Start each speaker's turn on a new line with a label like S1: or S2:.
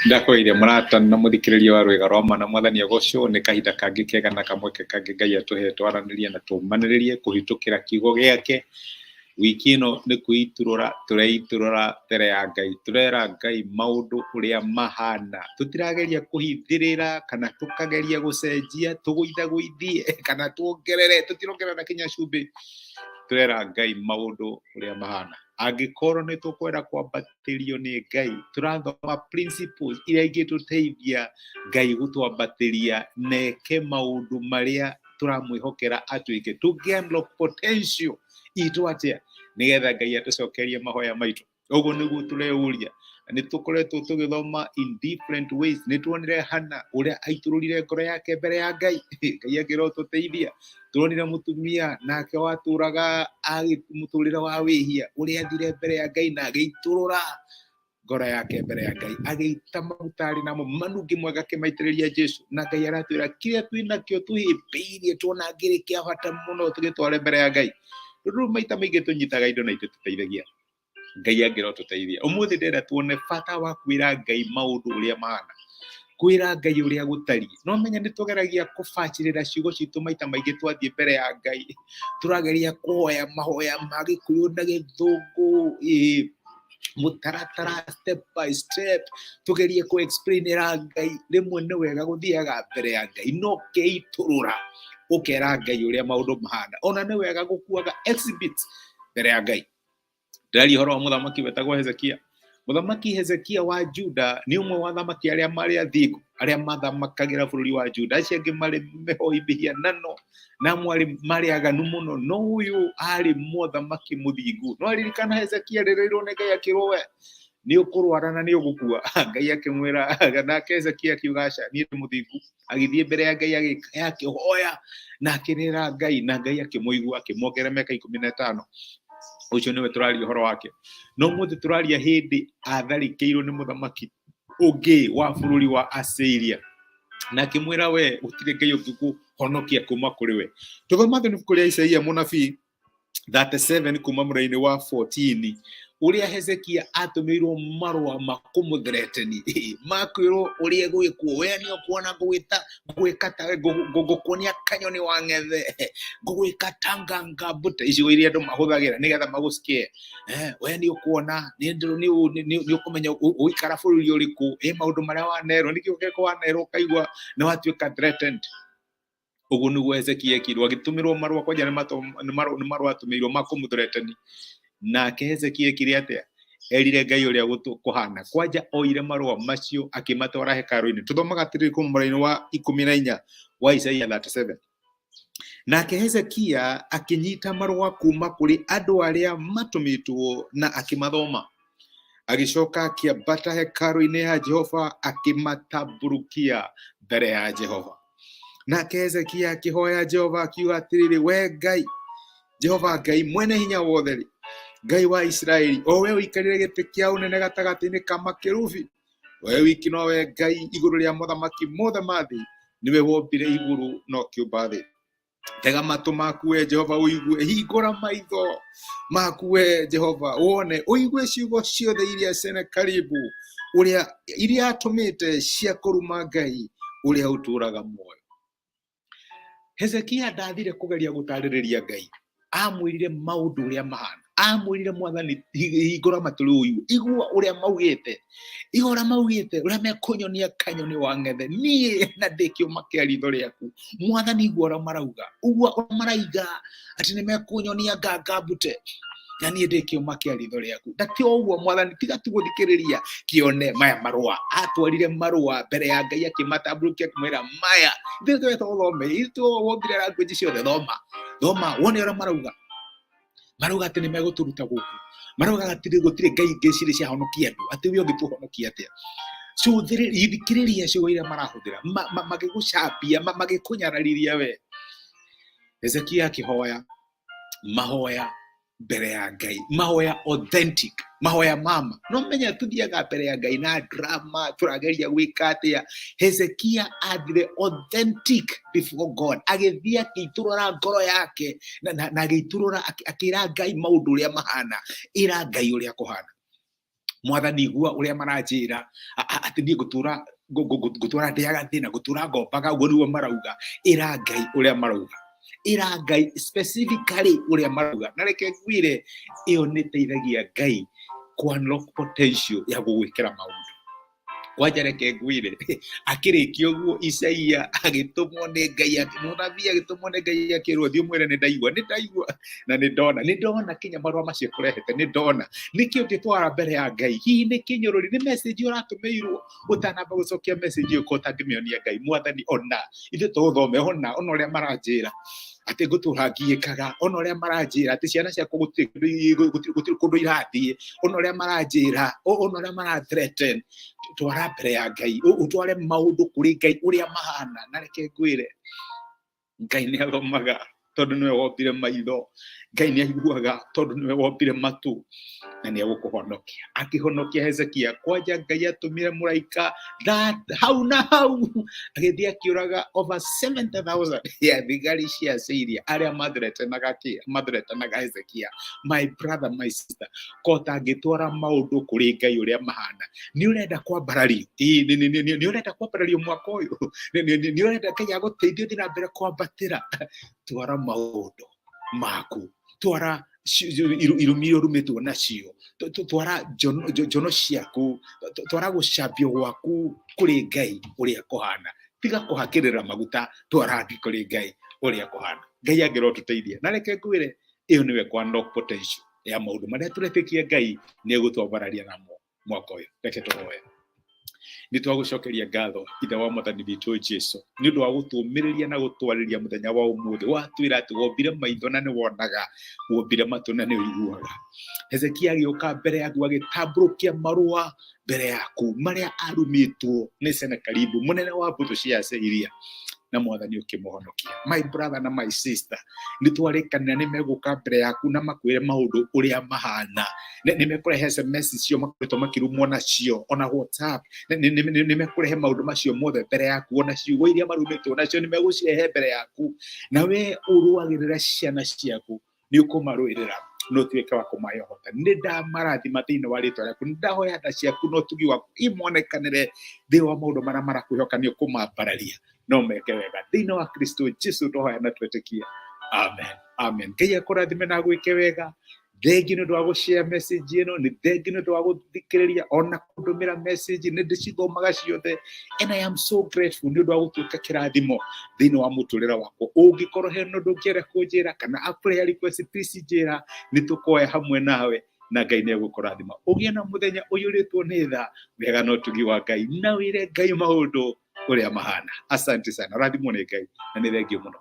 S1: ndakwire murata na muthikiriria wa rwega rwa mana mwathani agocio ni kahinda kangi kega na kamweke kangi Ngai atuhe twaranirie na tumaniririe kuhitukira kiugo giake. Wiki ino ni kuiturura tureiturura mbere ya Ngai, turera Ngai maundu uria mahana, tutirageria kuhithirira kana tukageria gucenjia tuguithie kana tuongerere, tutirongerera kinya cumbi. Turera Ngai maundu uria mahana. Angikorwo ni tukwenda kwambatirio ni Ngai, turathoma principles iria ingituteithia Ngai gutwambatiria neke maundu maria turamwihokera atuike, to unlock potential itu atia nigetha Ngai atucokerie mahoya maitu. Uguo niguo tureuria, ni tukoretwo tugithoma in different ways. Ni tuonire Hana uria aitururire ngoro yake mbere ya Ngai, Ngai akirotuteithia. Tuonire mutumia nake waturaga muturire wa wihia uria athire mbere ya Ngai na ageiturura ngoro yake mbere ya Ngai, ageita mautari namo manungi mwega akimaitiriria Jesu. Na Ngai aratwira kiria twinakio tuhimbiirie tuona ngiri kia bata muno tugitware mbere ya Ngai. Ruru maita maingi tunyitaga indo na ituteithagia, Ngai angirotuteithia. Umuthi ndenda tuone bata wa kwira Ngai maundu uria mahana, kwira Ngai uria gutari. No menya ni tugeragia kubacirira ciugo citu maita maingi twathie mbere ya Ngai, turageria kuhoya mahoya ma Gikuyu na Githungu, mutaratara step by step, tugerie ku explain ra Ngai. Rimwe ni wega guthiaga mbere ya Ngai no keiturura ukera Ngai uria maundu mahana, ona ni wega gukuaga exhibit mbere ya Ngai. Ndari horo wa muthamaki wetagwo Hezekia. Muthamaki Hezekia wa Juda ni umwe wa thamaki aria mari athingu, aria mathamakagira bururi wa Juda. Acio angi mari mehoi bihianano na mari aganu muno, no uyu ari muthamaki muthingu. No aririkana Hezekia ririrwo ni Ngai akirwo ni ukurwara na ni ugukua. Ngai akimwira nake Hezekia akiuga aca ni muthingu, agithie mbere ya Ngai akihoya na akirira Ngai, na Ngai akimuigua akimwongera miaka 15. Ucio niwe turaria horo wake. No muthi turaria hindi atharikeirwo ni muthamaki ungi wa bururi wa Asiria, na akimwira we utire Ngai ungikuhonokia kuma kuri we. Tuthoma thoni kuri Isaia munabii 37 kuma muraini wa 14, uria Hezekia atumirwo marua makumuthireteni makwirwo uria gwikwo we ni ukuona gwikata gukuonia kanyoni wa ngethe, gwikata nganga mbute icigo iria andu mahuthagira nigetha magucikie. We ni ukuona ni ukumenya uikara bururi uriku, maundu maria wanerwo nikio geko wanerwo kaigwa na watuika threatened. Uguo niguo Hezekia ekirwo, agitumirwo marua kwanja ni marua atumirwo makumuthireteni. Nake Hezekia ekire atia? Erire Ngai uria kuhana, kwanja oire marua macio akimatwara hekalu-ini. Tuthomaga atiri kuma muraini wa 14 wa Isaia 37. Nake Hezekia akinyita marua kuma kuri andu aria matumitwo na akimathoma. Agicoka akiambata hekalu-ini ya Jehova akimataburukia mbere ya Jehova. Nake Hezekia akihoya Jehova akiuga atiriri, we Ngai Jehova Ngai mwene hinya wothe, Ngai wa Israeli, o we uikarire giti kia unene gatagati-ini ka makerubi, we wiki nowe Ngai iguru ria muthamaki mothe mathi, niwe wombire iguru no kiumba thi. Tega matu maku we Jehova uigue, hingura maitho maku we Jehova wone, uigue ciugo ciothe iria Senakeribu iria atumite cia kuruma Ngai uria uturaga muoyo. Hezekia ndathire kugeria gutaririria Ngai, amwirire maundu uria mahana, amwirire mwathani hingura maturu uigue, igua uria maugite, uria mekunyonia kanyoni wa ngethe, nie na ndikio kia ritho riaku mwathani, igua uria marauga, ugua maraiga ati ni mekunyonia nganga mbute, na nie ndikio kia ritho riaku. Ndati uguo mwathani, tiga tuguthikiriria kione maya marua. Atwarire marua mbere ya Ngai akimatamburukia kumwira maya nditwe tuthome itu wombire language ciothe, thoma wone uria marauga ati ni meguturuta guku, marauga ati gutire Ngai ngeciri cia honokia andu, ati we ungituhonokia atia. So thikiriria ciugo iria marahuthira magigucambia magikunyarariria we. Hezekia akihoya mahoya mbere ya Ngai, mahoya authentic, mahoya mama. No menya tuthiaga mbere ya Ngai na drama turageria gwika atia. Hezekia athire authentic before God, agithia akiturura ngoro yake na agiturura akira Ngai maundu uria mahana, ira Ngai uria kuhana. mwathani igua uria maranjira ati ni gutura ndiaga thina gutura ngombaga uguo niguo marauga. Ira Ngai uria marauga, ira Ngai specifically uria marauga. Na reke ngwire iyo ni teithagia Ngai ku unlock potential ya gugwikira maundu. Wacha reke ngwire akirikio uguo Isaia agitumwo ni Ngai, munabii agitumwo ni Ngai akirwo thio mwire ni ndaigua na ni ndona kinya marua macio kurehete ni ndona nikio nditwara mbere ya Ngai. Hihi ni kinyururi ni message uratumeirwo utanamba gucokia message iyo kotangimionia Ngai. Mwathani ona ithe tuthome ona uria maranjira ati gutura ngiikaga, ona uria maranjira ati ciana ciakwa gutiri kundu irathie, ona uria maranjira, ona uria marathreaten. Twara mbere ya Ngai, utware maundu kuri Ngai uria mahana. Na reke ngwire Ngai ni athomaga tondu niwe wombire maitho, Ngai ni aiguaga tondu niwe wombire matu, na ni agukuhonokia. Akihonokia Hezekia kwanja Ngai atumire muraika hau na hau agithii akiuraga over 70,000 ya thigari cia Syria aria mathretanaga Hezekia. My brother, my sister, kota angitwara maundu kuri Ngai uria mahana. Ni urenda kwambarario, ni urenda kwambarario mwaka uyu, ni urenda Ngai aguteithie uthii na mbere kwambatira. Twara maundu maku, twara irumiro rumetwo nacio, twara njono ciaku, twara gucambio gwaku kuri Ngai uria kuhana. Tiga kuhakirira maguta, twara ngi kuri Ngai uria kuhana. Ngai angiro tuteithie. Na reke ngwire iyo niwe kwa unlock potential ya maundu maria turetikia Ngai ni egutwambararia namo mwaka uyu. Reke tuhoe. Ni twagucokeria ngatho ithe wa mwathani witũ Jesu ni undu wa gutumiriria na gutwariria muthenya wa umuthi. Watwira ati wombire maitho na ni wonaga, wombire matu na ni uiguaga. Hezekia agioka mbere yaku agitamburukia marua mbere yaku maria arumitwo ni Senakeribu munene wa mbũtũ cia Syria, na mwathani ukimuhonokia. My brother na my sister, ni twarikanira ni meguka mbere yaku na makwire maundu uria mahana. Ni mekurehe SMS cio makwitwo makirumwo nacio ona WhatsApp. Ni mekurehe maundu macio mothe mbere yaku, ona ciugo iria marumitwo nacio ni megucirehe mbere yaku. Na we uruagirira ciana ciaku ni ukumaruirira no tuweke wa kumayota. Ni ndamarathima thiini wa ritwa riaku, ndahoya nda ciaku no tugi waku imonekanire thii wa maundu maria marakuhoka ni ukumambararia no meke wega thiini wa Kristo Jesu tuhoya na twetikia. Amen, amen. Ngai akurathime na gwike wega. Thengi ni undu wa gushare message ino, ni thengi ni undu wa guthikiriria ona kundumira message ni ndicithomaga ciothe. And I am so grateful ni undu wa gutuika kirathimo thiini wa muturira wako. Ungikorwo he undu ungienda kunjira kana apre request please njira, ni tukoe hamwe nawe na Ngai ni egukurathima. Ugie na muthenya uyuritwo ni tha wega no tugi wa Ngai na wire Ngai maundu uria mahana. Asante sana, rathimwo ni Ngai na ni thengi muno.